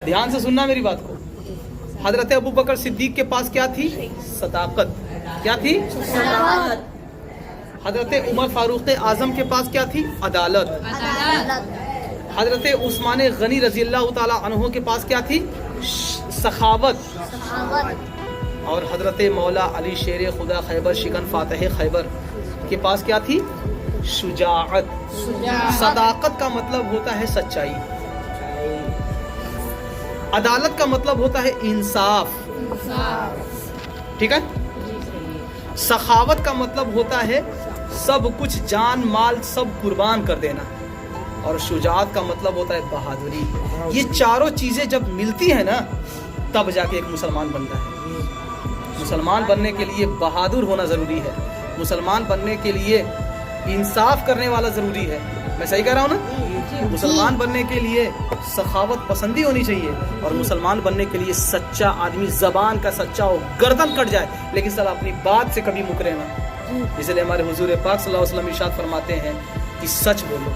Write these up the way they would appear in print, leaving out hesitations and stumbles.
ध्यान से सुनना मेरी बात को। हजरत अबू बकर सिद्दीक के पास क्या थी? सदाकत। क्या थी? सदाकत। हजरत उमर फारूक आजम के पास क्या थी? अदालत। हजरत उस्मान गनी रजी अल्लाह ताला अन्हो के पास क्या थी? सखावत। और हजरत मौला अली शेर खुदा खैबर शिकन फातह खैबर के पास क्या थी? शुजाअत। सदाकत का मतलब होता है सच्चाई, अदालत का मतलब होता है इंसाफ, ठीक है। सखावत का मतलब होता है सब कुछ जान माल सब कुर्बान कर देना, और शुजाअत का मतलब होता है बहादुरी। ये चारों चीजें जब मिलती है ना तब जाके एक मुसलमान बनता है। मुसलमान बनने के लिए बहादुर होना जरूरी है, मुसलमान बनने के लिए इंसाफ करने वाला जरूरी है। मैं सही कह रहा हूँ ना? मुसलमान बनने के लिए सखावत पसंदी होनी चाहिए, और मुसलमान बनने के लिए सच्चा आदमी, जबान का सच्चा हो, गर्दन कट जाए लेकिन साला अपनी बात से कभी मुकरे ना। इसलिए हमारे हुजूर पाक सल्लल्लाहु अलैहि वसल्लम इरशाद फरमाते हैं कि सच बोलो,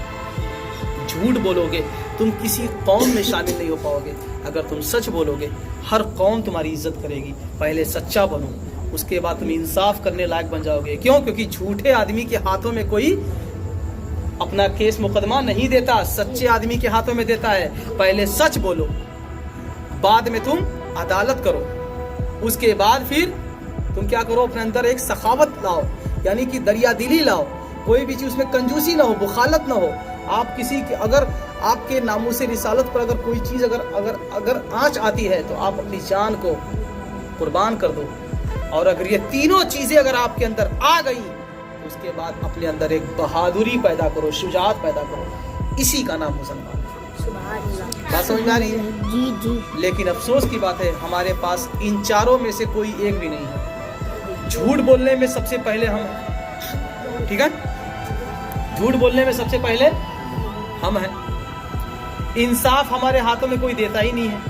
झूठ बोलोगे तुम किसी कौम में शामिल नहीं हो पाओगे। अगर तुम सच बोलोगे हर कौम तुम्हारी इज्जत करेगी। पहले सच्चा बनो, उसके बाद तुम इंसाफ करने लायक बन जाओगे। क्यों? क्योंकि झूठे आदमी के हाथों में कोई अपना केस मुकदमा नहीं देता, सच्चे आदमी के हाथों में देता है। पहले सच बोलो, बाद में तुम अदालत करो, उसके बाद फिर तुम क्या करो, अपने अंदर एक सखावत लाओ, यानी कि दरिया दिली लाओ। कोई भी चीज उसमें कंजूसी ना हो, बुखालत ना हो। आप किसी के अगर आपके नामूसे रिसालत पर अगर कोई चीज अगर आंच आती है तो आप अपनी जान को कुर्बान कर दो। और अगर ये तीनों चीजें अगर आपके अंदर आ गई उसके बाद अपने अंदर एक बहादुरी पैदा करो, शुजाअत पैदा करो। इसी का नाम मुसलमान। बात समझ में आ रही है? जी जी। लेकिन अफसोस की बात है हमारे पास इन चारों में से कोई एक भी नहीं है। झूठ बोलने में सबसे पहले हम हैं, ठीक है। झूठ बोलने में सबसे पहले हम हैं। इंसाफ हमारे हाथों में कोई देता ही नहीं है,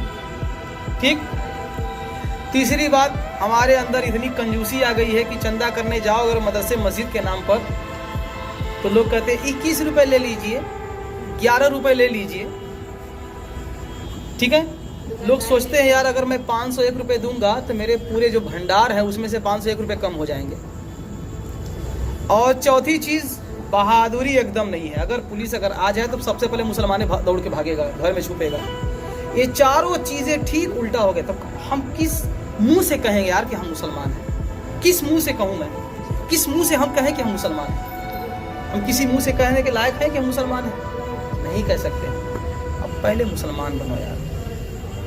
ठीक। तीसरी बात, हमारे अंदर इतनी कंजूसी आ गई है कि चंदा करने जाओ अगर मदरसे मस्जिद के नाम पर तो लोग कहते हैं 21 रुपए ले लीजिए, 11 रुपए ले लीजिए, ठीक है। लोग सोचते हैं यार अगर मैं 501 रुपए दूंगा तो मेरे पूरे जो भंडार है उसमें से 501 रुपए कम हो जाएंगे। और चौथी चीज, बहादुरी एकदम नहीं है। अगर पुलिस अगर आ जाए तो सबसे पहले मुसलमान दौड़ के भागेगा, घर में छुपेगा। ये चारों चीजें ठीक उल्टा हो गए तो हम किस मुंह से कहेंगे यार कि हम मुसलमान हैं? किस मुंह से कहूं मैं? किस मुंह से हम कहें कि हम मुसलमान हैं? हम किसी मुंह से कहने के लायक हैं कि हम मुसलमान हैं? नहीं कह सकते। अब पहले मुसलमान बनो यार।